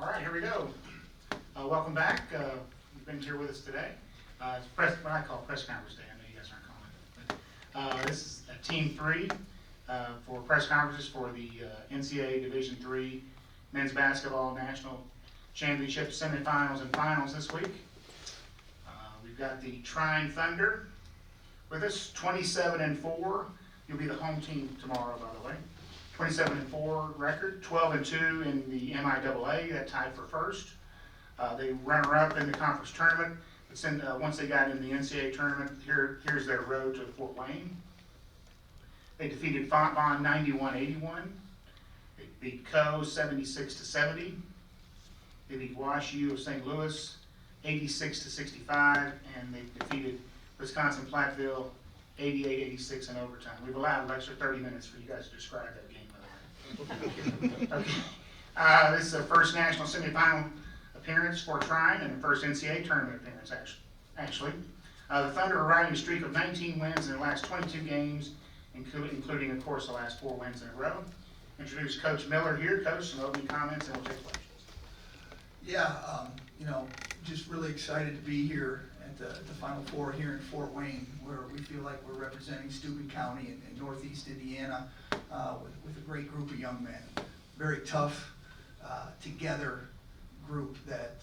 All right, here we go. Welcome back. You've been here with us today. It's what I call press conference day. I know you guys aren't calling it. But, this is Team 3 for press conferences for the NCAA Division III Men's Basketball National Championship semifinals and finals this week. We've got the Trine Thunder with us, 27-4. You'll be the home team tomorrow, by the way. 27-4 record, 12-2 in the MIAA, that tied for first. They runner-up in the conference tournament, but then, once they got in the NCAA tournament, here's their road to Fort Wayne. They defeated Fontbonne 91-81. They beat Co 76-70. They beat Wash U of St. Louis 86-65, and they defeated Wisconsin Platteville 88-86 in overtime. We've allowed an extra 30 minutes for you guys to describe that game, by the way. Okay. This is the first national semifinal appearance for Trine and the first NCAA tournament appearance, actually. The Thunder are riding a streak of 19 wins in the last 22 games, including, of course, the last 4 wins in a row. Introduce Coach Miller here. Coach, some opening comments, and we'll take questions. Yeah, just really excited to be here at the Final Four here in Fort Wayne, where we feel like we're representing Steuben County in Northeast Indiana with a great group of young men. Very tough, together group that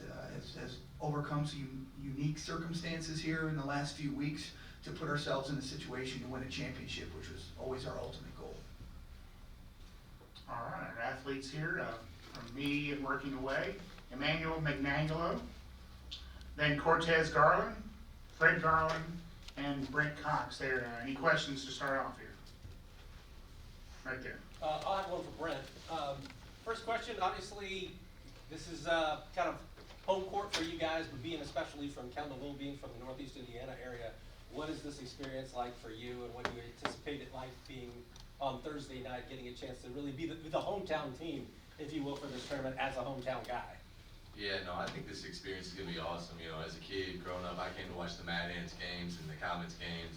has overcome some unique circumstances here in the last few weeks to put ourselves in a situation to win a championship, which was always our ultimate goal. All right, our athletes here, from me and working away, Emmanuel McNangelo, then Cortez Garland, Fred Garland, and Brent Cox there. Any questions to start off here? Right there. I'll have one for Brent. First question, obviously, this is kind of home court for you guys, but being especially from Kendallville, being from the Northeast Indiana area, what is this experience like for you, and what do you anticipate it like being on Thursday night, getting a chance to really be the hometown team, if you will, for this tournament as a hometown guy? Yeah, no, I think this experience is going to be awesome. You know, as a kid growing up, I came to watch the Mad Ants games and the Comets games,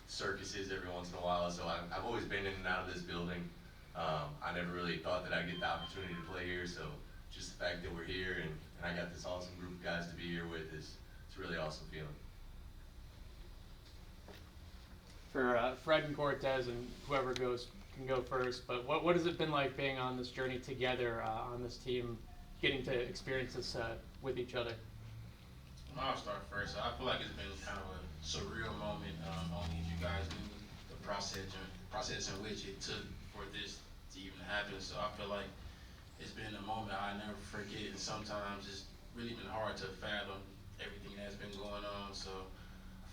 circuses every once in a while, so I've always been in and out of this building. I never really thought that I'd get the opportunity to play here, so just the fact that we're here and I got this awesome group of guys to be here with it's a really awesome feeling. For Fred and Cortez and whoever can go first, but what has it been like being on this journey together on this team, getting to experience this with each other? I'll start first. I feel like it's been kind of a surreal moment. Only you guys knew the process in which it took for this to even happen. So I feel like it's been a moment I never forget, and sometimes it's really been hard to fathom everything that's been going on. So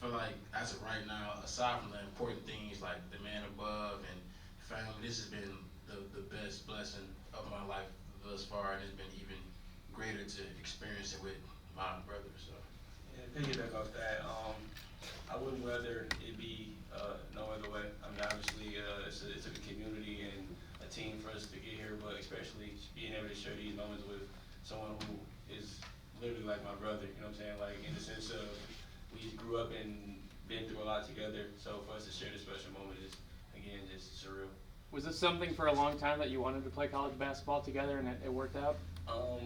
I feel like as of right now, aside from the important things like the man above and family, this has been the best blessing of my life thus far, and it's been even greater to experience it with my brother. So yeah, piggyback off that, I wouldn't rather it be no other way. I mean, obviously, it's a community and a team for us to get here, but especially being able to share these moments with someone who is literally like my brother. You know what I'm saying? Like in the sense of we grew up and been through a lot together. So for us to share this special moment is again just surreal. Was this something for a long time that you wanted to play college basketball together and it worked out?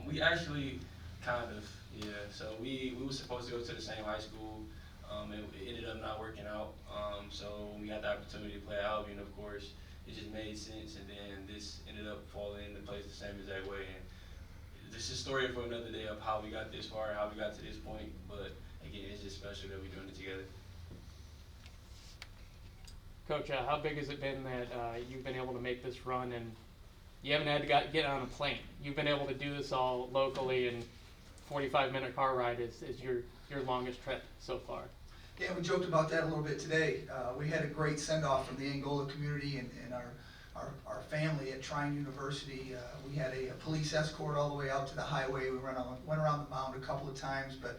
We actually kind of, yeah. So we were supposed to go to the same high school. It ended up not working out. So when we got the opportunity to play at Albion, of course, it just made sense. And then this ended up falling into place the same exact way. And this is a story for another day of how we got this far, how we got to this point. But again, it's just special that we're doing it together. Coach, how big has it been that you've been able to make this run and you haven't had to get on a plane? You've been able to do this all locally, and 45-minute car ride is your longest trip so far. Yeah, we joked about that a little bit today. We had a great send-off from the Angola community and our family at Trine University. We had a police escort all the way out to the highway. We went around the mound a couple of times, but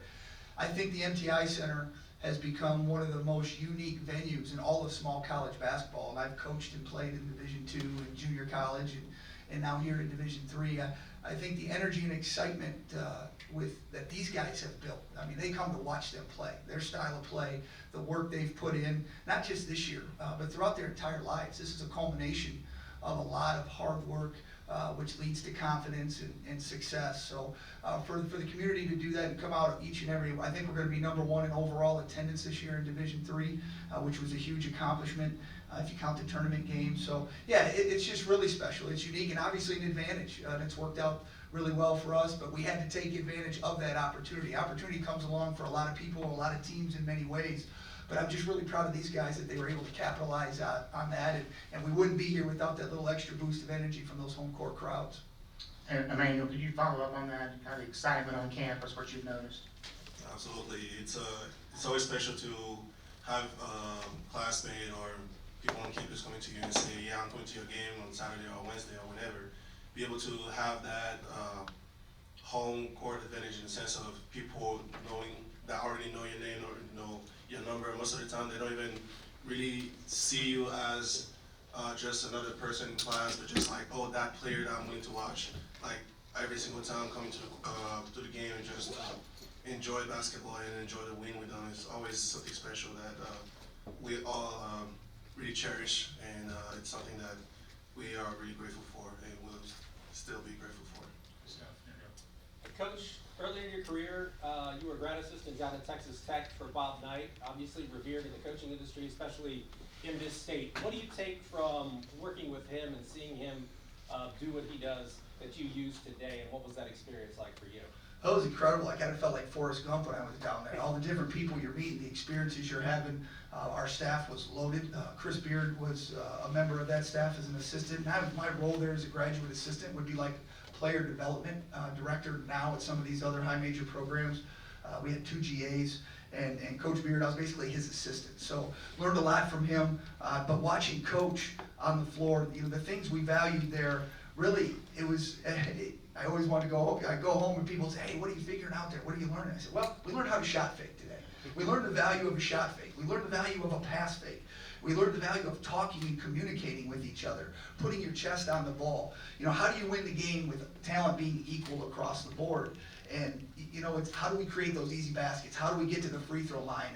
I think the MTI Center has become one of the most unique venues in all of small college basketball. And I've coached and played in Division II and junior college and now here in Division III. I think the energy and excitement that these guys have built, I mean, they come to watch them play. Their style of play, the work they've put in, not just this year, but throughout their entire lives. This is a culmination of a lot of hard work, which leads to confidence and success. So for the community to do that and come out each and every, I think we're going to be #1 in overall attendance this year in Division III, which was a huge accomplishment if you count the tournament games. So yeah, it's just really special. It's unique and obviously an advantage, and it's worked out really well for us, but we had to take advantage of that opportunity. Opportunity comes along for a lot of people, a lot of teams in many ways. But I'm just really proud of these guys that they were able to capitalize on that, and we wouldn't be here without that little extra boost of energy from those home court crowds. And Emmanuel, could you follow up on that, kind of excitement on campus, what you've noticed? Absolutely, it's always special to have a classmate or people on campus coming to you and say, yeah, I'm coming to your game on Saturday or Wednesday or whenever. Be able to have that home court advantage in the sense of people knowing that already know your name or know your number. Most of the time, they don't even really see you as just another person in class, but just like, oh, that player that I'm willing to watch. Like every single time coming to the game and just enjoy basketball and enjoy the win with them. It's always something special that we all really cherish, and it's something that we are really grateful for and will still be grateful for. Coach, earlier in your career, you were a grad assistant down at Texas Tech for Bob Knight, obviously revered in the coaching industry, especially in this state. What do you take from working with him and seeing him do what he does that you use today, and what was that experience like for you? That was incredible. I kind of felt like Forrest Gump when I was down there. All the different people you're meeting, the experiences you're having. Our staff was loaded. Chris Beard was a member of that staff as an assistant. And my role there as a graduate assistant would be like player development director now at some of these other high major programs. We had 2 GAs, and Coach Beard, I was basically his assistant. So learned a lot from him, but watching Coach on the floor, you know, the things we valued there, really, it was, I always wanted to go, I go home and people say, hey, what are you figuring out there? What are you learning? I said, well, we learned how to shot fake today. We learned the value of a shot fake. We learned the value of a pass fake. We learned the value of talking and communicating with each other, putting your chest on the ball. You know, how do you win the game with talent being equal across the board? And, you know, it's how do we create those easy baskets? How do we get to the free throw line?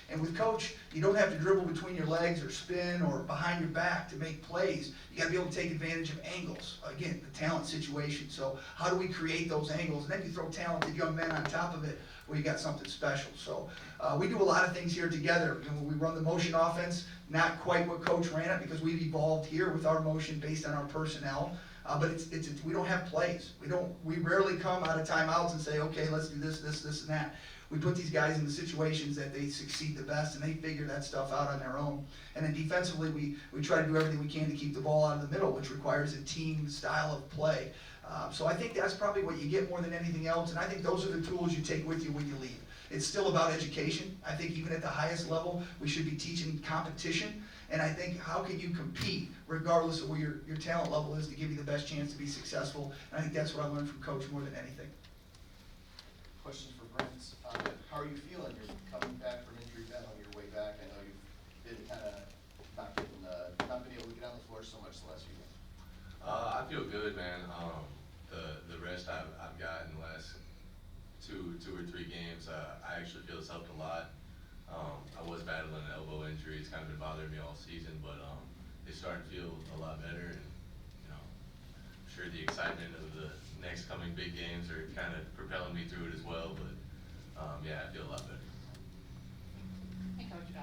And with Coach, you don't have to dribble between your legs or spin or behind your back to make plays. You got to be able to take advantage of angles. Again, the talent situation. So how do we create those angles? And then you throw talented young men on top of it where you got something special. So we do a lot of things here together. You know, we run the motion offense, not quite what Coach ran it because we've evolved here with our motion based on our personnel. But we don't have plays. We rarely come out of timeouts and say, okay, let's do this, and that. We put these guys in the situations that they succeed the best, and they figure that stuff out on their own. And then defensively, we try to do everything we can to keep the ball out of the middle, which requires a team style of play. So I think that's probably what you get more than anything else, and I think those are the tools you take with you when you leave. It's still about education. I think even at the highest level, we should be teaching competition, and I think how can you compete regardless of where your talent level is to give you the best chance to be successful, and I think that's what I learned from Coach more than anything. Questions for Brent. How are you feeling? You're coming back from injury, been on your way back. I know you've been kind of not been able to get on the floor so much the last few games. I feel good, man. The rest I've gotten the last two or three games, I actually feel it's helped a lot. I was battling an elbow injury. It's kind of been bothering me all season, but it's starting to feel a lot better, and you know, I'm sure the excitement of the next coming big games are kind of propelling me through it as well. But yeah, I feel a lot better. Hey, Coach. You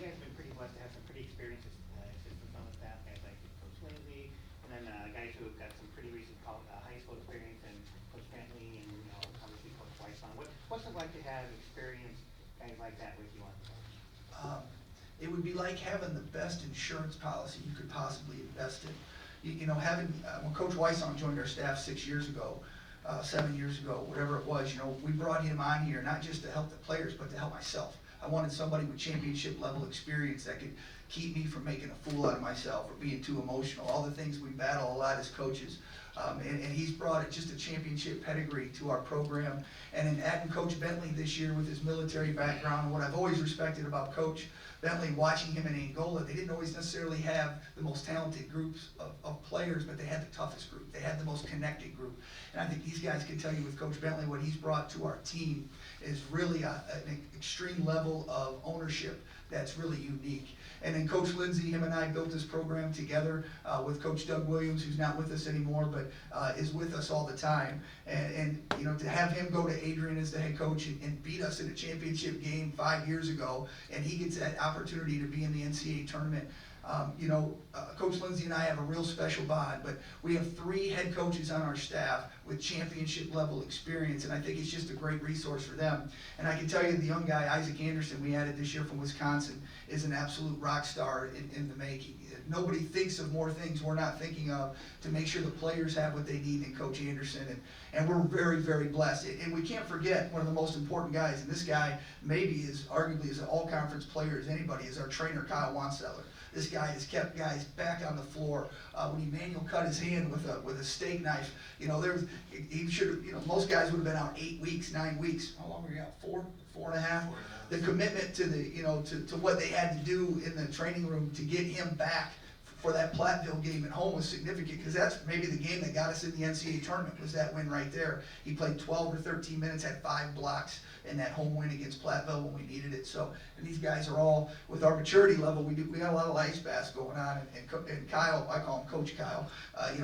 guys have been pretty blessed to have some pretty experienced assistants on the staff, guys like Coach Lindsay, and then guys who have got some pretty recent high school experience, and Coach Bentley, and you know, obviously Coach Weisson. What's it like to have experienced guys like that with you on the coach? It would be like having the best insurance policy you could possibly invest in. You know, having when Coach Weisson joined our staff 6 years ago, 7 years ago, whatever it was, you know, we brought him on here not just to help the players, but to help myself. I wanted somebody with championship level experience that could keep me from making a fool out of myself or being too emotional. All the things we battle a lot as coaches. And he's brought just a championship pedigree to our program. And in adding Coach Bentley this year with his military background, what I've always respected about Coach Bentley, watching him in Angola, they didn't always necessarily have the most talented groups of players, but they had the toughest group. They had the most connected group. And I think these guys can tell you with Coach Bentley, what he's brought to our team is really an extreme level of ownership that's really unique. And then Coach Lindsay, him and I built this program together with Coach Doug Williams, who's not with us anymore, but is with us all the time. And you know, to have him go to Adrian as the head coach and beat us in a championship game 5 years ago, and he gets that opportunity to be in the NCAA tournament. Coach Lindsay and I have a real special bond, but we have 3 head coaches on our staff with championship level experience, and I think it's just a great resource for them. And I can tell you the young guy, Isaac Anderson, we added this year from Wisconsin, is an absolute rock star in the making. Nobody thinks of more things we're not thinking of to make sure the players have what they need in Coach Anderson, and we're very, very blessed. And we can't forget one of the most important guys, and this guy maybe is arguably as an all-conference player as anybody, is our trainer, Kyle Wanseller. This guy has kept guys back on the floor. When Emmanuel cut his hand with a steak knife, he should have, most guys would have been out 8 weeks, 9 weeks. How long were you out? 4 and a half? The commitment to to what they had to do in the training room to get him back for that Platteville game at home was significant, because that's maybe the game that got us in the NCAA tournament, was that win right there. He played 12 or 13 minutes, had 5 blocks in that home win against Platteville when we needed it. So, and these guys are all, with our maturity level, we got a lot of ice baths going on, and Kyle, I call him Coach Kyle,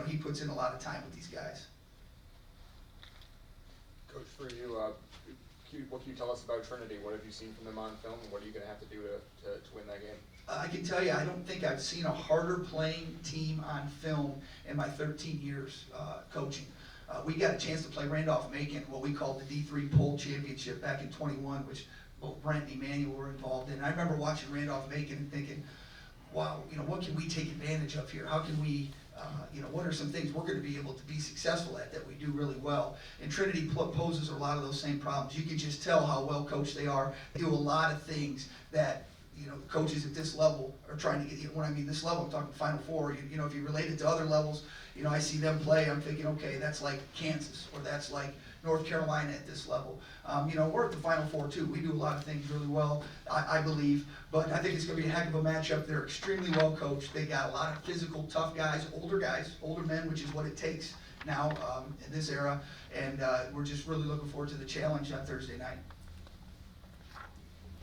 he puts in a lot of time with these guys. Coach, for you, what can you tell us about Trinity? What have you seen from them on film, and what are you going to have to do to win that game? I can tell you, I don't think I've seen a harder playing team on film in my 13 years coaching. We got a chance to play Randolph-Macon, what we called the D3 Pole Championship back in '21, which both Brent and Emmanuel were involved in. And I remember watching Randolph-Macon and thinking, wow, what can we take advantage of here? How can we, what are some things we're going to be able to be successful at that we do really well? And Trinity poses a lot of those same problems. You can just tell how well coached they are. They do a lot of things that coaches at this level are trying to get. When I mean this level, I'm talking Final Four. If you relate it to other levels, I see them play, I'm thinking, okay, that's like Kansas, or that's like North Carolina at this level. We're at the Final Four too. We do a lot of things really well, I believe, but I think it's going to be a heck of a matchup. They're extremely well coached. They got a lot of physical, tough guys, older men, which is what it takes now in this era, and we're just really looking forward to the challenge on Thursday night.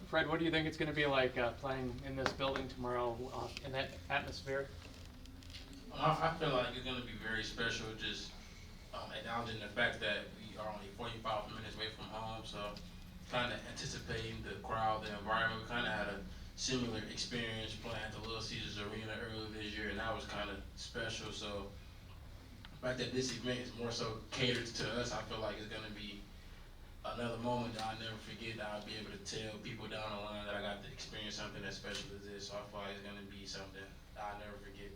Fred, what do you think it's going to be like playing in this building tomorrow in that atmosphere? I feel like it's going to be very special, just acknowledging the fact that we are only 45 minutes away from home, so kind of anticipating the crowd, the environment. We kind of had a similar experience playing at the Little Caesars Arena earlier this year, and that was kind of special. So the fact that this event is more so catered to us, I feel like it's going to be another moment that I'll never forget, that I'll be able to tell people down the line that I got to experience something as special as this. So I feel like it's going to be something that I'll never forget.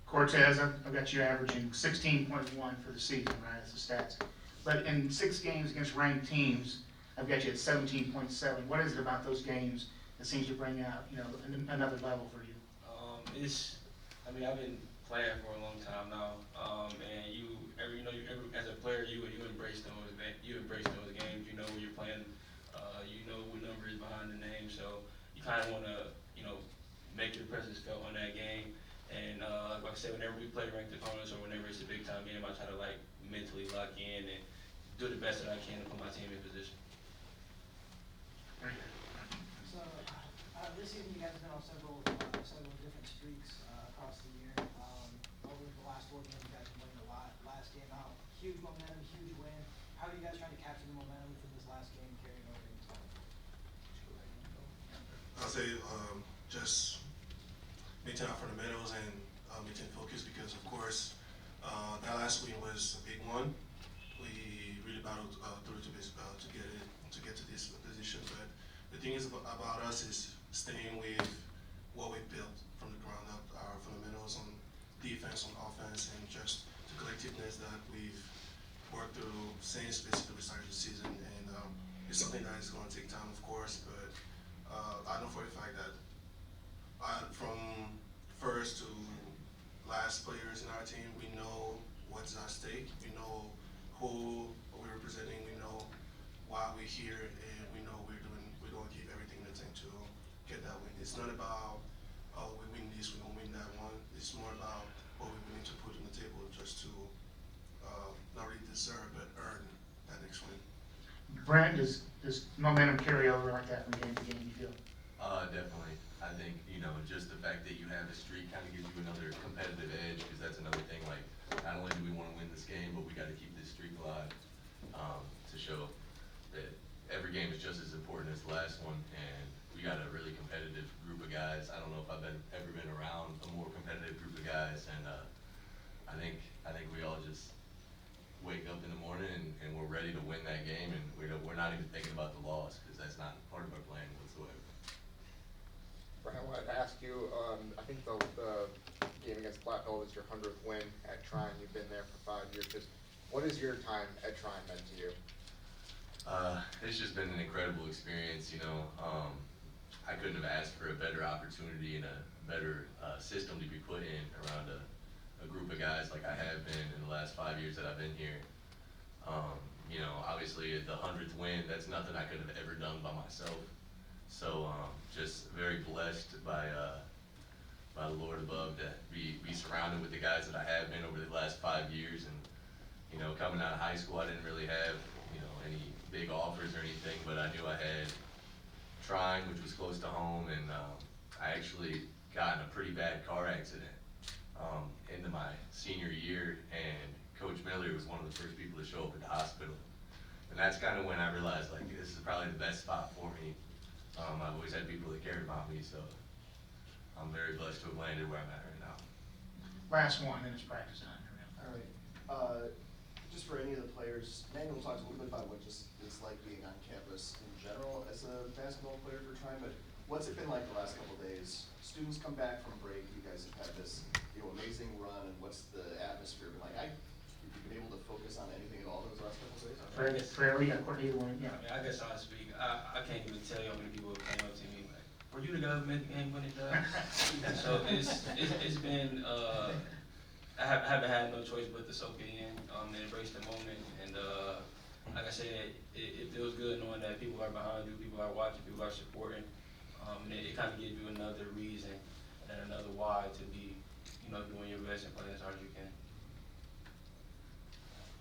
Cortez, I've got you averaging 16.1 for the season, right? That's the stats. But in 6 games against ranked teams, I've got you at 17.7. What is it about those games that seems to bring out, another level for you? I've been playing for a long time now, and as a player, you embrace those games. You know where you're playing, you know what number is behind the name, so you kind of want to, make your presence felt on that game. And like I said, whenever we play ranked opponents or whenever it's a big time game, I try to mentally lock in and do the best that I can to put my team in position. So this season you guys have been on several different streaks across the year. Over the last 4 games, you guys have been winning a lot. Last game out, huge momentum, huge win. How are you guys trying to capture the momentum from this last game carrying over into I'll say just maintain our fundamentals and maintain focus, because of course that last win was a big one. We really battled through to get to this position, but the thing is about us is staying with what we built from the ground up, our fundamentals on defense, on offense, and just the collectiveness that we've worked through since basically we started the season. And it's something that is going to take time, of course, but I know for a fact that from first to last players in our team, we know what's at stake. We know who we're representing. We know why we're here, and we know we're going to give everything in the tank to get that win. It's not about, we win this, we don't win that one. It's more about what we're willing to put on the table just to not really deserve, but earn that next win. Brent, does momentum carry over like that from game to game, you feel? Definitely. I think, you know, just the fact that you have a streak kind of gives you another competitive edge, because that's another thing, like, not only do we want to win this game, but we got to keep this streak alive, to show that every game is just as important as the last one, and we got a really competitive group of guys. I don't know if I've ever been around a more competitive group of guys, and I think we all just wake up in the morning and we're ready to win that game, and we're not even thinking about the loss, because that's not part of our plan whatsoever. Brian, I wanted to ask you, I think the game against Platteville was your 100th win at Trine. You've been there for 5 years. Just what has your time at Trine meant to you? It's just been an incredible experience, you know. I couldn't have asked for a better opportunity and a better system to be put in around a group of guys like I have been in the last 5 years that I've been here. You know, obviously the 100th win, that's nothing I could have ever done by myself. So just very blessed by the Lord above to be surrounded with the guys that I have been over the last 5 years. And you know, coming out of high school, I didn't really have, you know, any big offers or anything, but I knew I had Trine, which was close to home, and I actually got in a pretty bad car accident into my senior year, and Coach Miller was one of the first people to show up at the hospital. And that's kind of when I realized, like, this is probably the best spot for me. I've always had people that cared about me, so I'm very blessed to have landed where I'm at right now. Last one, then it's practice time. All right. Just for any of the players, Manuel talks a little bit about what just it's like being on campus in general as a basketball player for Trine, but what's it been like the last couple of days? Students come back from break, you guys have had this, you know, amazing run, and what's the atmosphere been like? Have you been able to focus on anything at all those last couple of days? Prayer, we got Courtney to win, yeah. I mean, I guess I'll speak. I can't even tell you how many people came up to me like, "Were you the guy who made the game when it does?" So it's been I haven't had no choice but to soak it in and embrace the moment. And like I said, it feels good knowing that people are behind you, people are watching, people are supporting. And it kind of gives you another reason and another why to be, you know, doing your best and playing as hard as you can.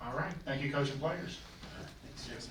All right, thank you, coach and players. Thanks.